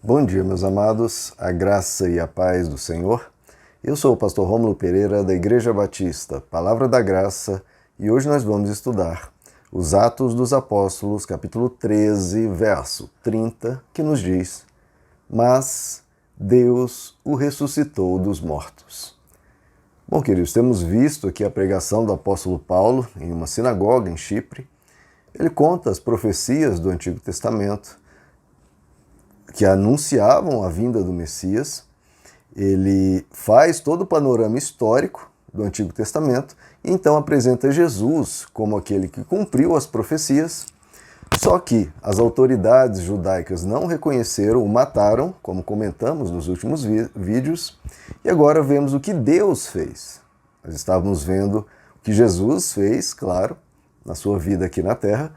Bom dia, meus amados, a graça e a paz do Senhor. Eu sou o pastor Rômulo Pereira, da Igreja Batista, Palavra da Graça, e hoje nós vamos estudar os Atos dos Apóstolos, capítulo 13, verso 30, que nos diz: Mas Deus o ressuscitou dos mortos. Bom, queridos, temos visto aqui a pregação do apóstolo Paulo em uma sinagoga em Chipre. Ele conta as profecias do Antigo Testamento que anunciavam a vinda do Messias. Ele faz todo o panorama histórico do Antigo Testamento e então apresenta Jesus como aquele que cumpriu as profecias, só que as autoridades judaicas não reconheceram, o mataram, como comentamos nos últimos vídeos, e agora vemos o que Deus fez. Nós estávamos vendo o que Jesus fez, claro, na sua vida aqui na Terra.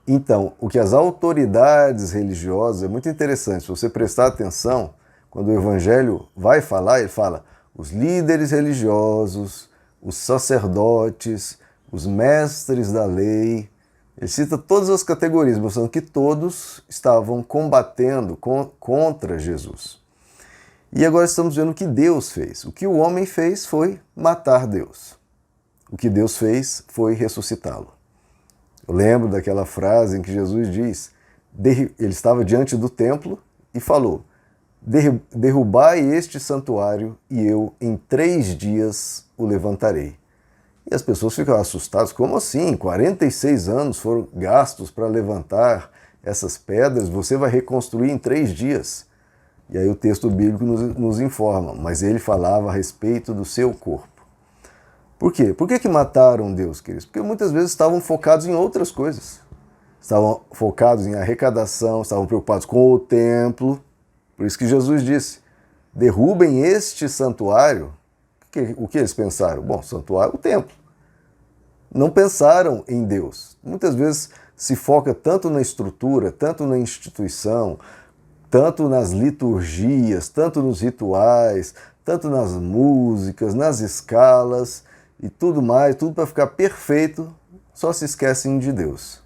Então, o que as autoridades religiosas, é muito interessante, se você prestar atenção, quando o Evangelho vai falar, ele fala os líderes religiosos, os sacerdotes, os mestres da lei. Ele cita todas as categorias, mostrando que todos estavam combatendo contra Jesus. E agora estamos vendo o que Deus fez. O que o homem fez foi matar Deus. O que Deus fez foi ressuscitá-lo. Eu lembro daquela frase em que Jesus diz, ele estava diante do templo e falou: derrubai este santuário e eu em 3 dias o levantarei. E as pessoas ficam assustadas, como assim? 46 anos foram gastos para levantar essas pedras, você vai reconstruir em 3 dias? E aí o texto bíblico nos informa, mas ele falava a respeito do seu corpo. Por quê? Por que mataram Deus, queridos? Porque muitas vezes estavam focados em outras coisas. Estavam focados em arrecadação, estavam preocupados com o templo. Por isso que Jesus disse, derrubem este santuário. O que eles pensaram? Bom, santuário, o templo. Não pensaram em Deus. Muitas vezes se foca tanto na estrutura, tanto na instituição, tanto nas liturgias, tanto nos rituais, tanto nas músicas, nas escalas e tudo mais, tudo para ficar perfeito, só se esquecem de Deus.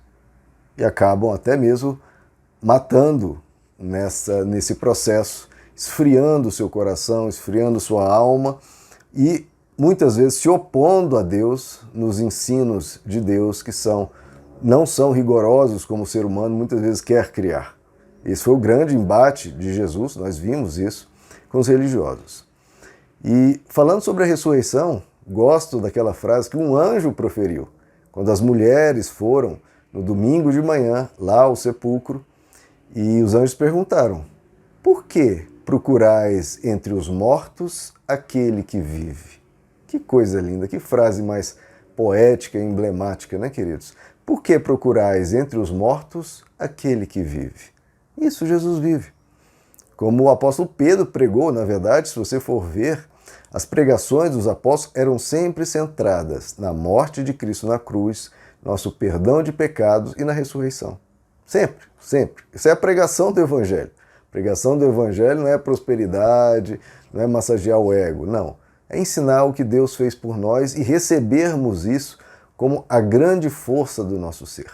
E acabam até mesmo matando nesse processo, esfriando o seu coração, esfriando sua alma e muitas vezes se opondo a Deus nos ensinos de Deus que não são rigorosos como o ser humano muitas vezes quer criar. Esse foi o grande embate de Jesus, nós vimos isso com os religiosos. E falando sobre a ressurreição, gosto daquela frase que um anjo proferiu, quando as mulheres foram no domingo de manhã lá ao sepulcro e os anjos perguntaram: por que procurais entre os mortos aquele que vive? Que coisa linda, que frase mais poética e emblemática, né, queridos? Por que procurais entre os mortos aquele que vive? Isso, Jesus vive. Como o apóstolo Pedro pregou, na verdade, se você for ver, as pregações dos apóstolos eram sempre centradas na morte de Cristo na cruz, nosso perdão de pecados e na ressurreição. Sempre, sempre. Isso é a pregação do Evangelho. A pregação do Evangelho não é prosperidade, não é massagear o ego, não. É ensinar o que Deus fez por nós e recebermos isso como a grande força do nosso ser.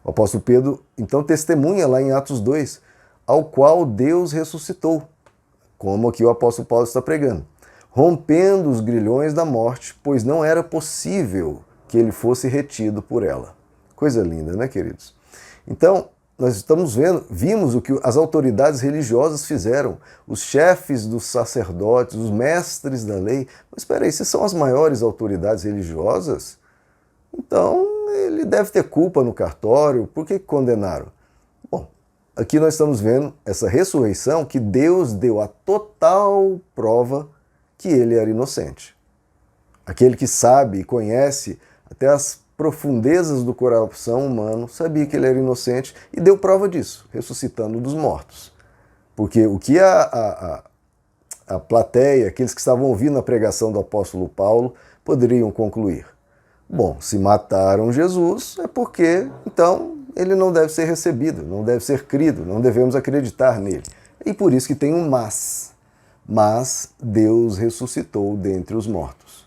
O apóstolo Pedro, então, testemunha lá em Atos 2, ao qual Deus ressuscitou, como aqui o apóstolo Paulo está pregando, rompendo os grilhões da morte, pois não era possível que ele fosse retido por ela. Coisa linda, né, queridos? Então, nós vimos o que as autoridades religiosas fizeram, os chefes dos sacerdotes, os mestres da lei. Mas espera aí, se são as maiores autoridades religiosas, então ele deve ter culpa no cartório, por que condenaram? Bom, aqui nós estamos vendo essa ressurreição que Deus deu a total prova que ele era inocente. Aquele que sabe e conhece até as profundezas do coração humano, sabia que ele era inocente e deu prova disso, ressuscitando dos mortos. Porque o que a plateia, aqueles que estavam ouvindo a pregação do apóstolo Paulo, poderiam concluir? Bom, se mataram Jesus, é porque, então, ele não deve ser recebido, não deve ser crido, não devemos acreditar nele. E por isso que tem um mas. Mas Deus ressuscitou dentre os mortos.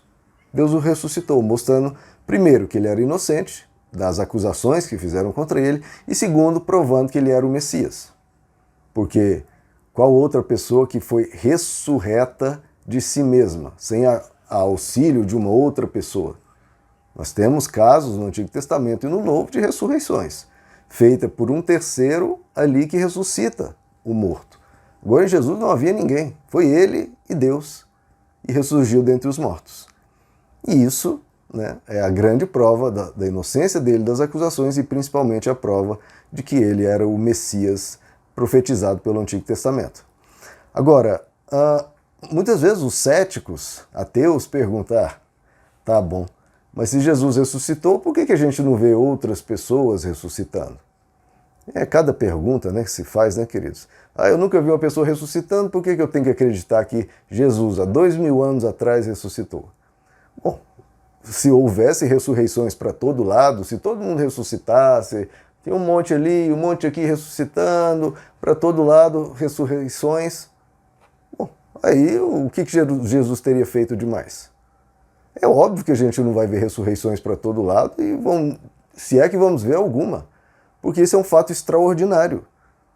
Deus o ressuscitou, mostrando, primeiro, que ele era inocente das acusações que fizeram contra ele, e segundo, provando que ele era o Messias. Porque Qual outra pessoa que foi ressurreta de si mesma, sem auxílio de uma outra pessoa? Nós temos casos no Antigo Testamento e no Novo de ressurreições, feita por um terceiro ali que ressuscita o morto. Agora em Jesus não havia ninguém, foi ele e Deus, e ressurgiu dentre os mortos. E isso, né, é a grande prova da inocência dele das acusações e principalmente a prova de que ele era o Messias profetizado pelo Antigo Testamento. Agora, muitas vezes os céticos, ateus, perguntam, tá bom, mas se Jesus ressuscitou, por que a gente não vê outras pessoas ressuscitando? É cada pergunta, né, que se faz, né, queridos? Eu nunca vi uma pessoa ressuscitando, por que eu tenho que acreditar que Jesus, há 2000 anos atrás, ressuscitou? Bom, se houvesse ressurreições para todo lado, se todo mundo ressuscitasse, tem um monte ali, um monte aqui ressuscitando, para todo lado, ressurreições, bom, aí o que Jesus teria feito demais? É óbvio que a gente não vai ver ressurreições para todo lado, se é que vamos ver alguma, porque isso é um fato extraordinário,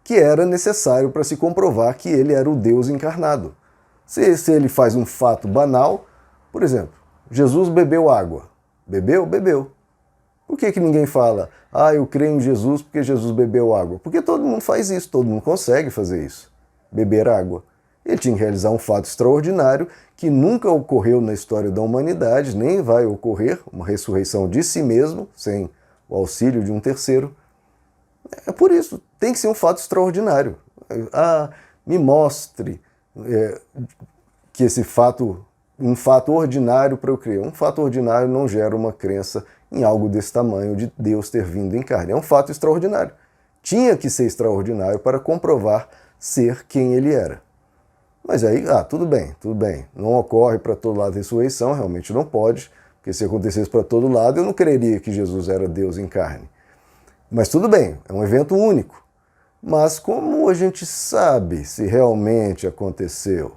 que era necessário para se comprovar que ele era o Deus encarnado. Se ele faz um fato banal, por exemplo, Jesus bebeu água. Bebeu? Bebeu. Por que ninguém fala, eu creio em Jesus porque Jesus bebeu água? Porque todo mundo faz isso, todo mundo consegue fazer isso, beber água. Ele tinha que realizar um fato extraordinário que nunca ocorreu na história da humanidade, nem vai ocorrer, uma ressurreição de si mesmo, sem o auxílio de um terceiro. É por isso, tem que ser um fato extraordinário. Me mostre que esse fato, um fato ordinário para eu crer. Um fato ordinário não gera uma crença em algo desse tamanho, de Deus ter vindo em carne. É um fato extraordinário. Tinha que ser extraordinário para comprovar ser quem ele era. Mas aí, tudo bem. Não ocorre para todo lado a ressurreição, realmente não pode, porque se acontecesse para todo lado, eu não creria que Jesus era Deus em carne. Mas tudo bem, é um evento único. Mas como a gente sabe se realmente aconteceu?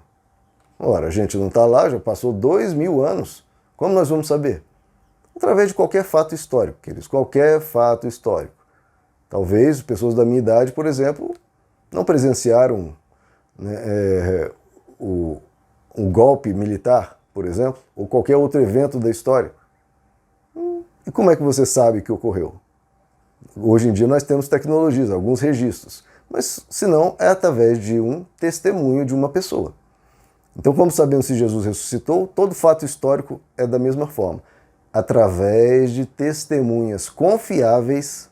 Ora, a gente não está lá, já passou 2000 anos. Como nós vamos saber? Através de qualquer fato histórico, queridos, qualquer fato histórico. Talvez pessoas da minha idade, por exemplo, não presenciaram um golpe militar, por exemplo, ou qualquer outro evento da história. E como é que você sabe que ocorreu? Hoje em dia nós temos tecnologias, alguns registros, mas se não, é através de um testemunho de uma pessoa. Então, como sabemos se Jesus ressuscitou? Todo fato histórico é da mesma forma, através de testemunhas confiáveis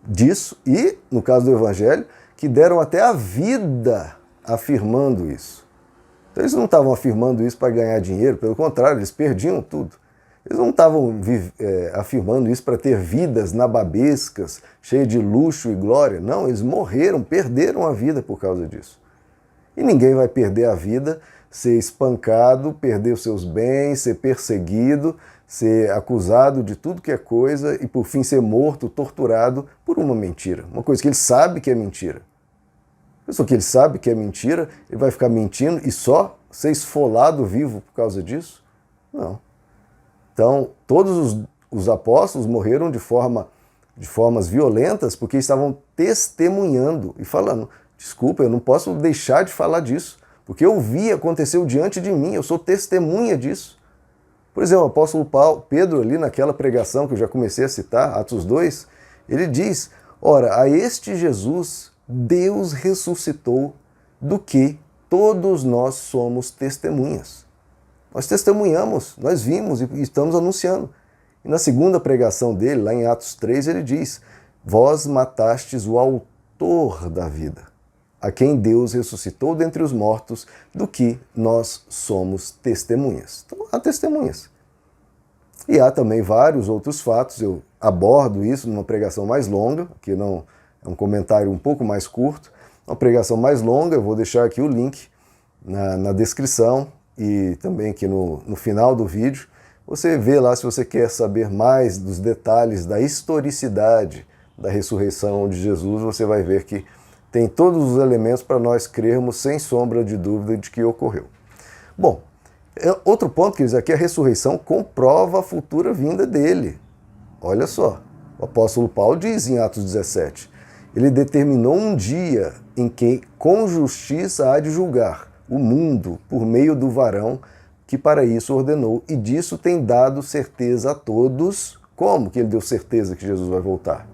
disso e, no caso do Evangelho, que deram até a vida afirmando isso. Então, eles não estavam afirmando isso para ganhar dinheiro, pelo contrário, eles perdiam tudo. Eles não estavam afirmando isso para ter vidas nababescas, cheias de luxo e glória. Não, eles morreram, perderam a vida por causa disso. E ninguém vai perder a vida, ser espancado, perder os seus bens, ser perseguido, ser acusado de tudo que é coisa e por fim ser morto, torturado por uma mentira. Uma coisa que ele sabe que é mentira. Só que ele sabe que é mentira, ele vai ficar mentindo e só ser esfolado vivo por causa disso? Não. Então, todos os apóstolos morreram de formas violentas porque estavam testemunhando e falando, desculpa, eu não posso deixar de falar disso, porque eu vi, aconteceu diante de mim, eu sou testemunha disso. Por exemplo, o apóstolo Pedro, ali naquela pregação que eu já comecei a citar, Atos 2, ele diz, ora, a este Jesus Deus ressuscitou, do que todos nós somos testemunhas. Nós testemunhamos, nós vimos e estamos anunciando. E na segunda pregação dele, lá em Atos 3, ele diz, vós matastes o autor da vida, a quem Deus ressuscitou dentre os mortos, do que nós somos testemunhas. Então, há testemunhas. E há também vários outros fatos, eu abordo isso numa pregação mais longa, que não é um comentário um pouco mais curto, uma pregação mais longa, eu vou deixar aqui o link na descrição e também aqui no final do vídeo. Você vê lá se você quer saber mais dos detalhes da historicidade da ressurreição de Jesus, você vai ver que tem todos os elementos para nós crermos sem sombra de dúvida de que ocorreu. Bom, outro ponto que diz aqui, a ressurreição comprova a futura vinda dele. Olha só, o apóstolo Paulo diz em Atos 17, Ele determinou um dia em que com justiça há de julgar o mundo por meio do varão que para isso ordenou, e disso tem dado certeza a todos. Como que ele deu certeza que Jesus vai voltar?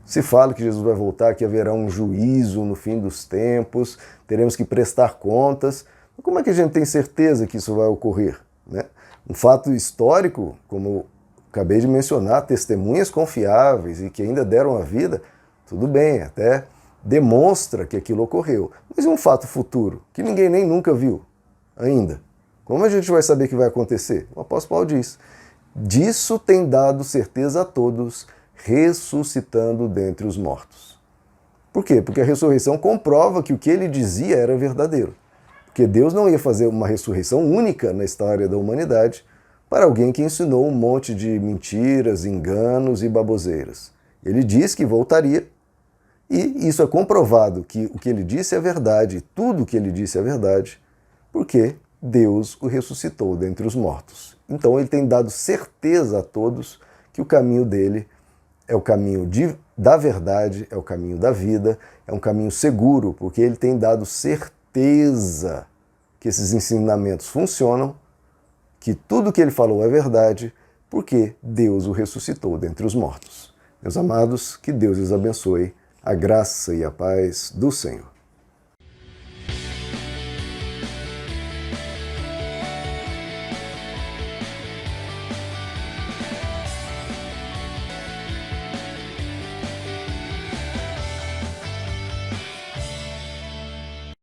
Se fala que Jesus vai voltar, que haverá um juízo no fim dos tempos, teremos que prestar contas. Como é que a gente tem certeza que isso vai ocorrer? Um fato histórico, como eu acabei de mencionar, testemunhas confiáveis e que ainda deram a vida, tudo bem, até demonstra que aquilo ocorreu. Mas um fato futuro, que ninguém nem nunca viu ainda. Como a gente vai saber que vai acontecer? O apóstolo Paulo diz: disso tem dado certeza a todos, ressuscitando dentre os mortos. Por quê? Porque a ressurreição comprova que o que ele dizia era verdadeiro. Porque Deus não ia fazer uma ressurreição única na história da humanidade para alguém que ensinou um monte de mentiras, enganos e baboseiras. Ele disse que voltaria, e isso é comprovado que o que ele disse é verdade, tudo o que ele disse é verdade, porque Deus o ressuscitou dentre os mortos. Então ele tem dado certeza a todos que o caminho dele é o caminho da verdade, é o caminho da vida, é um caminho seguro, porque ele tem dado certeza que esses ensinamentos funcionam, que tudo que ele falou é verdade, porque Deus o ressuscitou dentre os mortos. Meus amados, que Deus os abençoe, a graça e a paz do Senhor.